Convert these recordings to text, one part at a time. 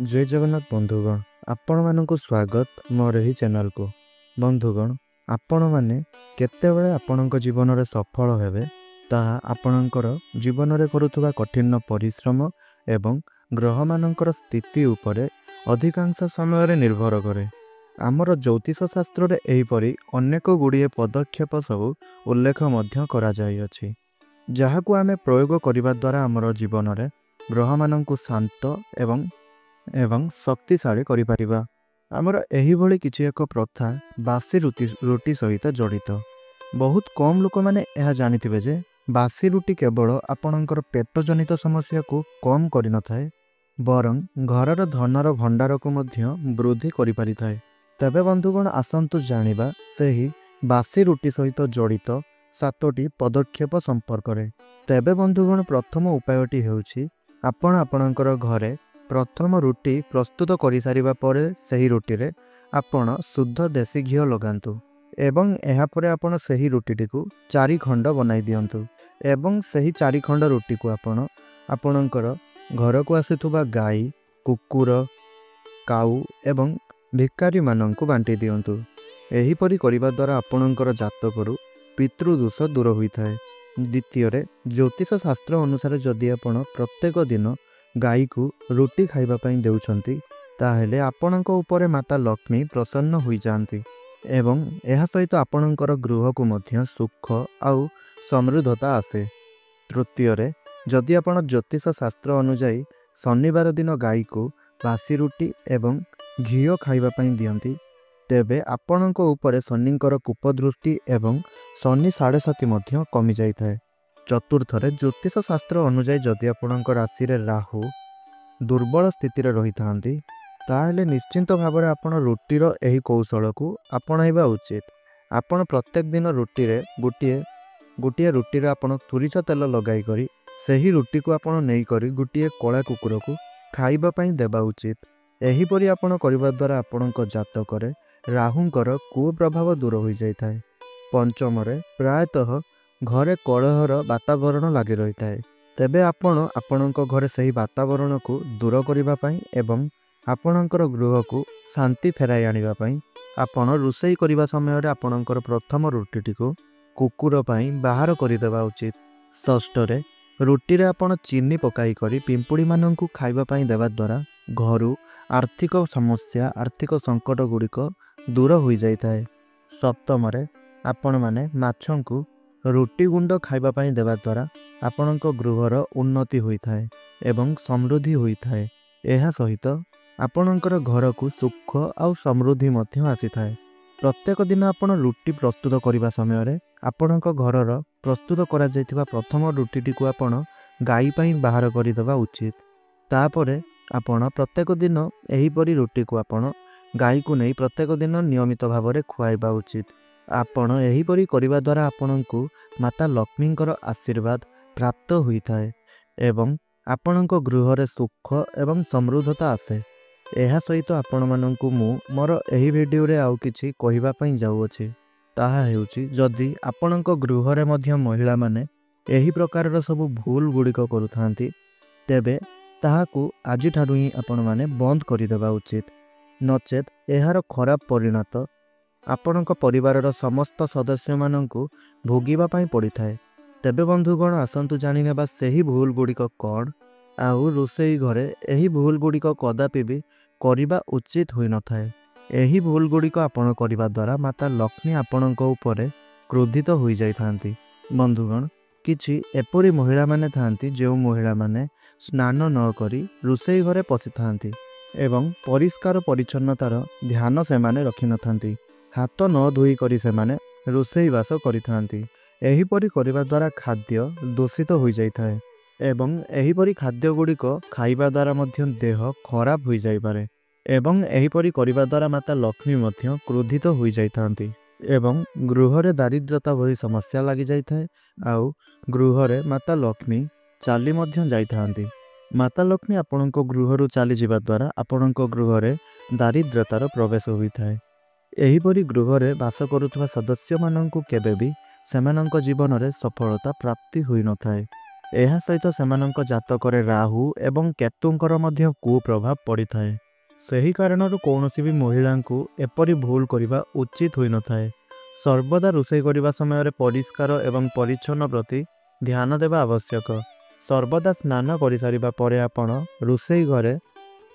जय जगन्नाथ बंधुगण आपण मानक स्वागत मोर ही चैनल को। बंधुगण आपण माने केतेबेले आपणक जीवन रे सफल हेबे ताहा आपणकर जीवन रे करुथुबा कठिन परिश्रम एवं ग्रह मानकर स्थिति उपरे अधिकांश समय रे निर्भर करे। आमर ज्योतिष शास्त्र रे एहिपरि अनेक गुड़िए पदक्षेप सब उल्लेख मध्य करा जाई अछि, जहाकू आमे प्रयोग करिबा द्वारा आमर जीवन रे ग्रह माननकु शांत एवं शक्तिशाली करि परिबा। आमर एही भली किछि एक प्रथा बासी रुटी सहित जड़ित। बहुत कम लोक माने यह जानिथिबे जे बासी रुटी केवल आपणकर पेट जनित समस्या को कम करि न थाए, बरं घरर धनर भंडार को मध्य वृद्धि करि परिथाए। तबे बंधुगण आसंतु जानिबा सेही बासी रुटी सहित जड़ित 7टी पदक्षेप संपर्क रे। तबे बंधुगण प्रथम उपायटी हेउछि आपण आपणकर घरे प्रथम रुटी प्रस्तुत करि सारिबा परे सही रुटी रे आपण शुद्ध देसी घिओ लगांतु एवं एहा परे आपण सही रुटी को 4 खंड बनाई दियंतु एवं सही 4 खंड रुटी को आपण आपणकर घर को आसीथुबा गाई, कुकुर, काऊ एवं भिकारी माननकु बांटी दियंतु। एही परि करिबा द्वारा आपणकर जातकरू पितृदोष दूर होइथाए। द्वितीय रे ज्योतिष शास्त्र अनुसार जदि आपण प्रत्येक दिन गाई को रुटी खाइबा पई देउछंती ताहेले आपणक उपरे माता लक्ष्मी प्रसन्न होई जांती एवं एहा सहित आपणकर गृह को मध्य सुख आउ समृद्धता आसे। तृतीय रे जदि आपण ज्योतिष शास्त्र अनुसार शनिवार दिन गाई को बासी रुटी एवं घिओ खाइबा पई दियंती तेबे आपणक उपरे शनिंकर कुपदृष्टि एवं शनि 7.5 मध्य कमी जाइथाए। चतुर्थ रे ज्योतिष शास्त्र अनुसार जदि आपणक राशि रे राहु दुर्बल स्थिति रे रही थांती ताहेले निश्चिंत भाव आपण रुटीर एही कौशल को अपनाइबा उचित। आपण प्रत्येक दिन रुटी रे गोटिए रुटी रे आपण तुरिच तेल लगाई करी सही रुटी को आपण नेई करी गोटिए कळा कुकुर को खाइबा पई देबा उचित। एही परि आपण करिबा द्वारा आपणक जातक रे राहुंकर कुप्रभाव दूर होई जाइथाए। पंचम रे प्रायतः घरे कलहर वातावरण लागि रही थाए, तेबे आपणक घरे सही वातावरण को दूर करिबा पई एवं आपणकर गृह को शांति फेराई आनिबा पई आपण रुसई करिबा समय रे आपणकर प्रथम रुटीटी को कुकुर पई बाहर करि देबा उचित। षष्ठ रे रुटी रे आपण चीनी पकाई करी पिंपुड़ी माननकु खाइबा पई देबा द्वारा घरु आर्थिक समस्या आर्थिक संकट गुड़िक दूर होई जाइथाए। सप्तम रे आपण माने माछंकु रुटी गुंड खाइबा पई देबा द्वारा आपणक गृहर उन्नति होइथाए एवं समृद्धि होइथाए। एहा सहित आपणकर घर को सुख आउ समृद्धि मध्य आसीथाए। प्रत्येक दिन आपण रुटी प्रस्तुत करिबा समय रे आपणक घरर प्रस्तुत करा जाइथिबा प्रथम रुटीटी को आपण गाई पई बाहर करि देबा उचित। तापरे आपण प्रत्येक दिन एही परि रुटी को आपण गाई को नै प्रत्येक दिन नियमित भाव रे खुआइबा उचित। आपण एही परि करिबा द्वारा आपणकु माता लक्ष्मींकर आशीर्वाद प्राप्त होइथाए एवं आपणक गृह रे सुख एवं समृद्धता आसे। एहा सहित आपण माननकु मु मोर एही वीडियो रे आउ किछि कहिबा पई जाउ अछि, ताहा हेउछि जदि आपणक गृह रे मध्य महिला माने एही प्रकारर सब भूल गुड़िक करुथांती तेबे ताहाकु आजि ठारु ही आपण माने बंद करि देबा उचित, नचेत एहार खराब परिणाम आपणक परिवारर समस्त सदस्य माननकु भोगिबा पई पड़िथाए। तेबे बंधुगण आसंतु जानि नेबा सेही भूल गुड़िक कौन आउ रोसई घरे एही भूल गुड़िक कदापि भी करिबा उचित होई न थाए। एही भूल गुड़िक आपण करिबा द्वारा माता लक्ष्मी आपणक उपरे क्रोधित होई जाइथांती। बंधुगण किछि एपरि महिला माने थांती जेउ महिला माने स्नान न करी रोसई घरे पसि थांती एवं परिष्कार परिच्छन्नतार ध्यान से माने रखि न थांती, हाथ न धोई करी से माने रोसई बास करि थांती। एही परि करिबा द्वारा खाद्य दूषित होई जाइथाए एवं एही परि खाद्य गुड़िक खाइबा द्वारा मध्य देह खराब होई जाई पारे एवं एही परि करिबा द्वारा माता लक्ष्मी मध्य क्रोधित होई जाइथांती एवं गृह रे दारिद्रता भली समस्या लागि जाइथाए आउ गृह रे माता लक्ष्मी चाली मध्य जाइथांती। माता लक्ष्मी आपणक गृह रु चाली जिबा द्वारा आपणक गृह रे दारिद्रतार प्रवेश होइथाए। एही परि गृह रे वास करुथबा सदस्य माननकु केबे भी सेमानंक जीवन रे सफलता प्राप्ति होई न थाए। ଏହା ସହିତ ସେମାନଙ୍କ ଜାତକରେ ରାହୁ ଏବଂ କେତୁଙ୍କର ମଧ୍ୟ କୁପ୍ରଭାବ ପଡ଼ିଥାଏ। ସେହି କାରଣରୁ କୌଣସି ବି ମହିଳାଙ୍କୁ ଏପରି ଭୁଲ କରିବା ଉଚିତ ହୋଇନଥାଏ। ସର୍ବଦା ରୋଷେଇ କରିବା ସମୟରେ ପରିଷ୍କାର ଏବଂ ପରିଚ୍ଛନ୍ନ ପ୍ରତି ଧ୍ୟାନ ଦେବା ଆବଶ୍ୟକ। ସର୍ବଦା ସ୍ନାନ କରିସାରିବା ପରେ ଆପଣ ରୋଷେଇ ଘରେ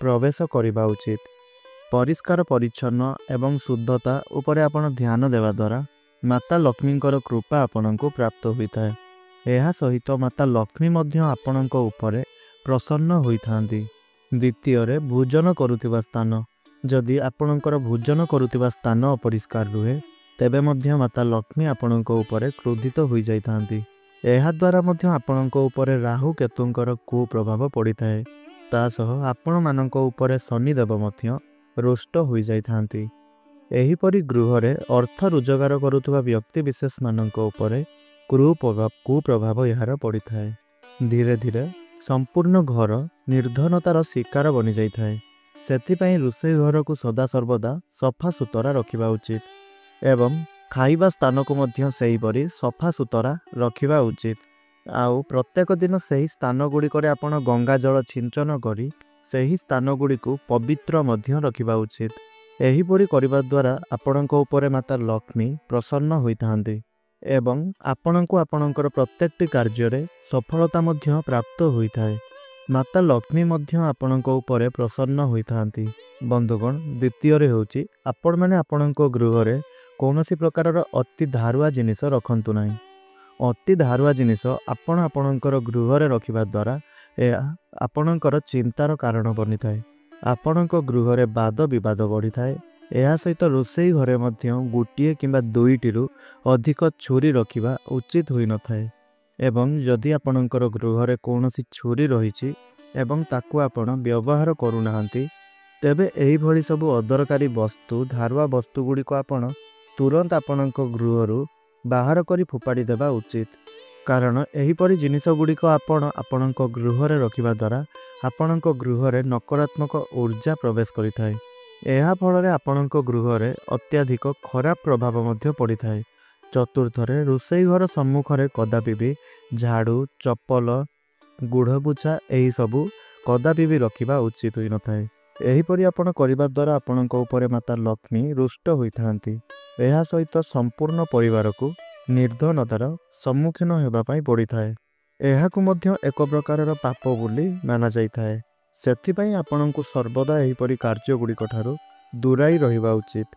ପ୍ରବେଶ କରିବା ଉଚିତ। ପରିଷ୍କାର ପରିଚ୍ଛନ୍ନ ଏବଂ ଶୁଦ୍ଧତା ଉପରେ ଆପଣ ଧ୍ୟାନ ଦେବା ଦ୍ୱାରା ମାତା ଲକ୍ଷ୍ମୀଙ୍କର କୃପା ଆପଣଙ୍କୁ ପ୍ରାପ୍ତ ହୋଇଥାଏ। ଏହା ସହିତ ମାତା ଲକ୍ଷ୍ମୀ ମଧ୍ୟ ଆପଣଙ୍କ ଉପରେ ପ୍ରସନ୍ନ ହୋଇଥାନ୍ତି। ଦ୍ୱିତୀୟରେ, ଭୋଜନ କରୁଥିବା ସ୍ଥାନ। ଯଦି ଆପଣଙ୍କର ଭୋଜନ କରୁଥିବା ସ୍ଥାନ ଅପରିଷ୍କାର ରୁହେ ତେବେ ମଧ୍ୟ ମାତା ଲକ୍ଷ୍ମୀ ଆପଣଙ୍କ ଉପରେ କ୍ରୋଧିତ ହୋଇଯାଇଥାନ୍ତି। ଏହାଦ୍ୱାରା ମଧ୍ୟ ଆପଣଙ୍କ ଉପରେ ରାହୁ କେତୁଙ୍କର କୁପ୍ରଭାବ ପଡ଼ିଥାଏ। ତା ସହ ଆପଣମାନଙ୍କ ଉପରେ ଶନିଦେବ ମଧ୍ୟ ରୁଷ୍ଟ ହୋଇଯାଇଥାନ୍ତି। ଏହିପରି ଗୃହରେ ଅର୍ଥ ରୋଜଗାର କରୁଥିବା ବ୍ୟକ୍ତିବିଶେଷମାନଙ୍କ ଉପରେ କୁପ୍ରଭାବ ଏହାର ପଡ଼ିଥାଏ। ଧୀରେ ଧୀରେ ସମ୍ପୂର୍ଣ୍ଣ ଘର ନିର୍ଧନତାର ଶିକାର ବନିଯାଇଥାଏ। ସେଥିପାଇଁ ରୋଷେଇ ଘରକୁ ସଦାସର୍ବଦା ସଫା ସୁତରା ରଖିବା ଉଚିତ ଏବଂ ଖାଇବା ସ୍ଥାନକୁ ମଧ୍ୟ ସେହିପରି ସଫା ସୁତରା ରଖିବା ଉଚିତ। ଆଉ ପ୍ରତ୍ୟେକ ଦିନ ସେହି ସ୍ଥାନ ଗୁଡ଼ିକରେ ଆପଣ ଗଙ୍ଗା ଜଳ ଛିଞ୍ଚନ କରି ସେହି ସ୍ଥାନ ଗୁଡ଼ିକୁ ପବିତ୍ର ମଧ୍ୟ ରଖିବା ଉଚିତ। ଏହିପରି କରିବା ଦ୍ୱାରା ଆପଣଙ୍କ ଉପରେ ମାତା ଲକ୍ଷ୍ମୀ ପ୍ରସନ୍ନ ହୋଇଥାନ୍ତି ଏବଂ ଆପଣଙ୍କୁ ଆପଣଙ୍କର ପ୍ରତ୍ୟେକଟି କାର୍ଯ୍ୟରେ ସଫଳତା ମଧ୍ୟ ପ୍ରାପ୍ତ ହୋଇଥାଏ। ମାତା ଲକ୍ଷ୍ମୀ ମଧ୍ୟ ଆପଣଙ୍କ ଉପରେ ପ୍ରସନ୍ନ ହୋଇଥାନ୍ତି। ବନ୍ଧୁଗଣ, ଦ୍ୱିତୀୟରେ ହେଉଛି ଆପଣମାନେ ଆପଣଙ୍କ ଗୃହରେ କୌଣସି ପ୍ରକାରର ଅତି ଧାରୁଆ ଜିନିଷ ରଖନ୍ତୁ ନାହିଁ। ଅତି ଧାରୁଆ ଜିନିଷ ଆପଣ ଆପଣଙ୍କର ଗୃହରେ ରଖିବା ଦ୍ୱାରା ଏହା ଆପଣଙ୍କର ଚିନ୍ତାର କାରଣ ବନିଥାଏ। ଆପଣଙ୍କ ଗୃହରେ ବାଦ ବିବାଦ ବଢ଼ିଥାଏ। ଏହା ସହିତ ରୋଷେଇ ଘରେ ମଧ୍ୟ ଗୋଟିଏ କିମ୍ବା ଦୁଇଟିରୁ ଅଧିକ ଛୁରୀ ରଖିବା ଉଚିତ ହୋଇନଥାଏ। ଏବଂ ଯଦି ଆପଣଙ୍କର ଗୃହରେ କୌଣସି ଛୁରୀ ରହିଛି ଏବଂ ତାକୁ ଆପଣ ବ୍ୟବହାର କରୁନାହାନ୍ତି ତେବେ ଏହିଭଳି ସବୁ ଅଦରକାରୀ ବସ୍ତୁ, ଧାରୁଆ ବସ୍ତୁ ଗୁଡ଼ିକ ଆପଣ ତୁରନ୍ତ ଆପଣଙ୍କ ଗୃହରୁ ବାହାର କରି ଫୋପାଡ଼ି ଦେବା ଉଚିତ। କାରଣ ଏହିପରି ଜିନିଷ ଗୁଡ଼ିକ ଆପଣ ଆପଣଙ୍କ ଗୃହରେ ରଖିବା ଦ୍ୱାରା ଆପଣଙ୍କ ଗୃହରେ ନକାରାତ୍ମକ ଊର୍ଜା ପ୍ରବେଶ କରିଥାଏ। ଏହା ଫଳରେ ଆପଣଙ୍କ ଗୃହରେ ଅତ୍ୟଧିକ ଖରାପ ପ୍ରଭାବ ମଧ୍ୟ ପଡ଼ିଥାଏ। ଚତୁର୍ଥରେ, ରୋଷେଇ ଘର ସମ୍ମୁଖରେ କଦାପି ବି ଝାଡ଼ୁ, ଚପଲ, ଗୁଢ଼ପୋଛା ଏହିସବୁ କଦାପି ବି ରଖିବା ଉଚିତ ହୋଇନଥାଏ। ଏହିପରି ଆପଣ କରିବା ଦ୍ୱାରା ଆପଣଙ୍କ ଉପରେ ମାତା ଲକ୍ଷ୍ମୀ ରୁଷ୍ଟ ହୋଇଥାନ୍ତି। ଏହା ସହିତ ସମ୍ପୂର୍ଣ୍ଣ ପରିବାରକୁ ନିର୍ଧନତାର ସମ୍ମୁଖୀନ ହେବା ପାଇଁ ପଡ଼ିଥାଏ। ଏହାକୁ ମଧ୍ୟ ଏକ ପ୍ରକାରର ପାପ ବୋଲି ମାନାଯାଇଥାଏ। ସେଥିପାଇଁ ଆପଣଙ୍କୁ ସର୍ବଦା ଏହିପରି କାର୍ଯ୍ୟଗୁଡ଼ିକ ଠାରୁ ଦୂରାଇ ରହିବା ଉଚିତ।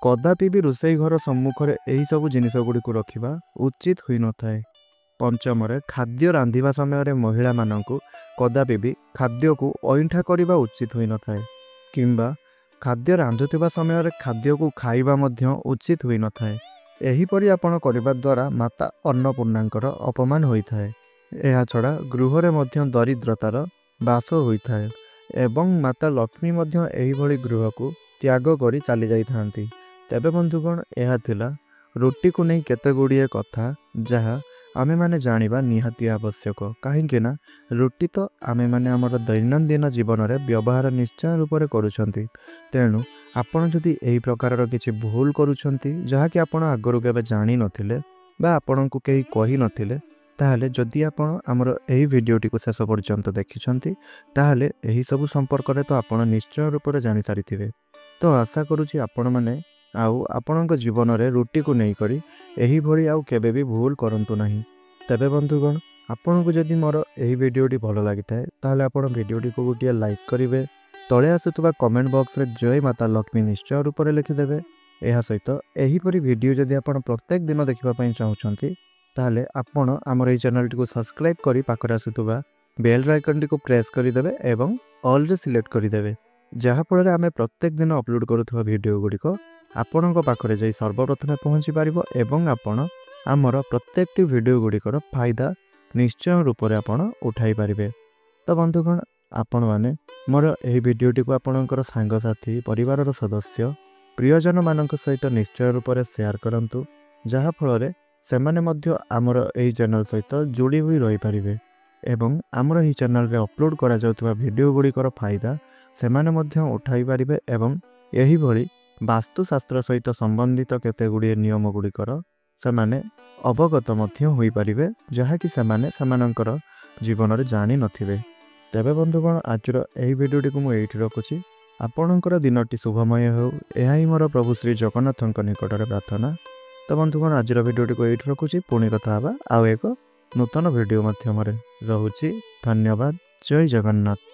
କଦାପି ବି ରୋଷେଇ ଘର ସମ୍ମୁଖରେ ଏହିସବୁ ଜିନିଷ ଗୁଡ଼ିକୁ ରଖିବା ଉଚିତ ହୋଇନଥାଏ। ପଞ୍ଚମରେ, ଖାଦ୍ୟ ରାନ୍ଧିବା ସମୟରେ ମହିଳାମାନଙ୍କୁ କଦାପି ବି ଖାଦ୍ୟକୁ ଅଇଁଠା କରିବା ଉଚିତ ହୋଇନଥାଏ କିମ୍ବା ଖାଦ୍ୟ ରାନ୍ଧୁଥିବା ସମୟରେ ଖାଦ୍ୟକୁ ଖାଇବା ମଧ୍ୟ ଉଚିତ ହୋଇନଥାଏ। ଏହିପରି ଆପଣ କରିବା ଦ୍ୱାରା ମାତା ଅନ୍ନପୂର୍ଣ୍ଣାଙ୍କର ଅପମାନ ହୋଇଥାଏ। ଏହାଛଡ଼ା ଗୃହରେ ମଧ୍ୟ ଦରିଦ୍ରତାର ବାସ ହୋଇଥାଏ ଏବଂ ମାତା ଲକ୍ଷ୍ମୀ ମଧ୍ୟ ଏହିଭଳି ଗୃହକୁ ତ୍ୟାଗ କରି ଚାଲିଯାଇଥାନ୍ତି। ତେବେ ବନ୍ଧୁଗଣ, ଏହା ଥିଲା ରୁଟିକୁ ନେଇ କେତେ ଗୁଡ଼ିଏ କଥା ଯାହା ଆମେମାନେ ଜାଣିବା ନିହାତି ଆବଶ୍ୟକ। କାହିଁକି ନା ରୁଟି ତ ଆମେମାନେ ଆମର ଦୈନନ୍ଦିନ ଜୀବନରେ ବ୍ୟବହାର ନିଶ୍ଚୟ ରୂପରେ କରୁଛନ୍ତି। ତେଣୁ ଆପଣ ଯଦି ଏହି ପ୍ରକାରର କିଛି ଭୁଲ କରୁଛନ୍ତି ଯାହାକି ଆପଣ ଆଗରୁ କେବେ ଜାଣିନଥିଲେ ବା ଆପଣଙ୍କୁ କେହି କହିନଥିଲେ, ତାହେଲେ ଯଦି ଆପଣ ଆମର ଏହି ଭିଡ଼ିଓଟିକୁ ଶେଷ ପର୍ଯ୍ୟନ୍ତ ଦେଖିଛନ୍ତି ତାହେଲେ ଏହିସବୁ ସମ୍ପର୍କରେ ତ ଆପଣ ନିଶ୍ଚୟ ରୂପରେ ଜାଣିସାରିଥିବେ। ତ ଆଶା କରୁଛି ଆପଣମାନେ ଆଉ ଆପଣଙ୍କ ଜୀବନରେ ରୁଟିକୁ ନେଇକରି ଏହିଭଳି ଆଉ କେବେ ବି ଭୁଲ କରନ୍ତୁ ନାହିଁ। ତେବେ ବନ୍ଧୁଗଣ, ଆପଣଙ୍କୁ ଯଦି ମୋର ଏହି ଭିଡ଼ିଓଟି ଭଲ ଲାଗିଥାଏ ତାହେଲେ ଆପଣ ଭିଡ଼ିଓଟିକୁ ଗୋଟିଏ ଲାଇକ୍ କରିବେ। ତଳେ ଆସୁଥିବା କମେଣ୍ଟ ବକ୍ସରେ ଜୟ ମାତା ଲକ୍ଷ୍ମୀ ନିଶ୍ଚୟ ରୂପରେ ଲେଖିଦେବେ। ଏହା ସହିତ ଏହିପରି ଭିଡ଼ିଓ ଯଦି ଆପଣ ପ୍ରତ୍ୟେକ ଦିନ ଦେଖିବା ପାଇଁ ଚାହୁଁଛନ୍ତି ତାହେଲେ ଆପଣ ଆମର ଏହି ଚ୍ୟାନେଲଟିକୁ ସବସ୍କ୍ରାଇବ୍ କରି ପାଖରେ ଆସୁଥିବା ବେଲ୍ ଆଇକନ୍ଟିକୁ ପ୍ରେସ୍ କରିଦେବେ ଏବଂ ଅଲ୍ରେ ସିଲେକ୍ଟ କରିଦେବେ। ଯାହାଫଳରେ ଆମେ ପ୍ରତ୍ୟେକ ଦିନ ଅପଲୋଡ଼ କରୁଥିବା ଭିଡ଼ିଓ ଗୁଡ଼ିକ ଆପଣଙ୍କ ପାଖରେ ଯାଇ ସର୍ବପ୍ରଥମେ ପହଞ୍ଚି ପାରିବ ଏବଂ ଆପଣ ଆମର ପ୍ରତ୍ୟେକଟି ଭିଡ଼ିଓ ଗୁଡ଼ିକର ଫାଇଦା ନିଶ୍ଚୟ ରୂପରେ ଆପଣ ଉଠାଇ ପାରିବେ। ତ ବନ୍ଧୁଗଣ, ଆପଣମାନେ ମୋର ଏହି ଭିଡ଼ିଓଟିକୁ ଆପଣଙ୍କର ସାଙ୍ଗସାଥି, ପରିବାରର ସଦସ୍ୟ, ପ୍ରିୟଜନମାନଙ୍କ ସହିତ ନିଶ୍ଚୟ ରୂପରେ ସେୟାର କରନ୍ତୁ, ଯାହାଫଳରେ ସେମାନେ ମଧ୍ୟ ଆମର ଏହି ଚ୍ୟାନେଲ୍ ସହିତ ଯୋଡ଼ି ହୋଇ ରହିପାରିବେ ଏବଂ ଆମର ଏହି ଚ୍ୟାନେଲ୍ରେ ଅପଲୋଡ଼ କରାଯାଉଥିବା ଭିଡ଼ିଓ ଗୁଡ଼ିକର ଫାଇଦା ସେମାନେ ମଧ୍ୟ ଉଠାଇ ପାରିବେ ଏବଂ ଏହିଭଳି ବାସ୍ତୁଶାସ୍ତ୍ର ସହିତ ସମ୍ବନ୍ଧିତ କେତେ ଗୁଡ଼ିଏ ନିୟମ ଗୁଡ଼ିକର ସେମାନେ ଅବଗତ ମଧ୍ୟ ହୋଇପାରିବେ, ଯାହାକି ସେମାନେ ସେମାନଙ୍କର ଜୀବନରେ ଜାଣିନଥିବେ। ତେବେ ବନ୍ଧୁଗଣ, ଆଜିର ଏହି ଭିଡ଼ିଓଟିକୁ ମୁଁ ଏଇଠି ରଖୁଛି। ଆପଣଙ୍କର ଦିନଟି ଶୁଭମୟ ହେଉ, ଏହା ହିଁ ମୋର ପ୍ରଭୁ ଶ୍ରୀ ଜଗନ୍ନାଥଙ୍କ ନିକଟରେ ପ୍ରାର୍ଥନା। ତ ବନ୍ଧୁଗଣ, ଆଜିର ଭିଡ଼ିଓଟିକୁ ଏଇଠି ରଖୁଛି। ପୁଣି କଥା ହେବା ଆଉ ଏକ ନୂତନ ଭିଡ଼ିଓ ମାଧ୍ୟମରେ। ରହୁଛି। ଧନ୍ୟବାଦ। ଜୟ ଜଗନ୍ନାଥ।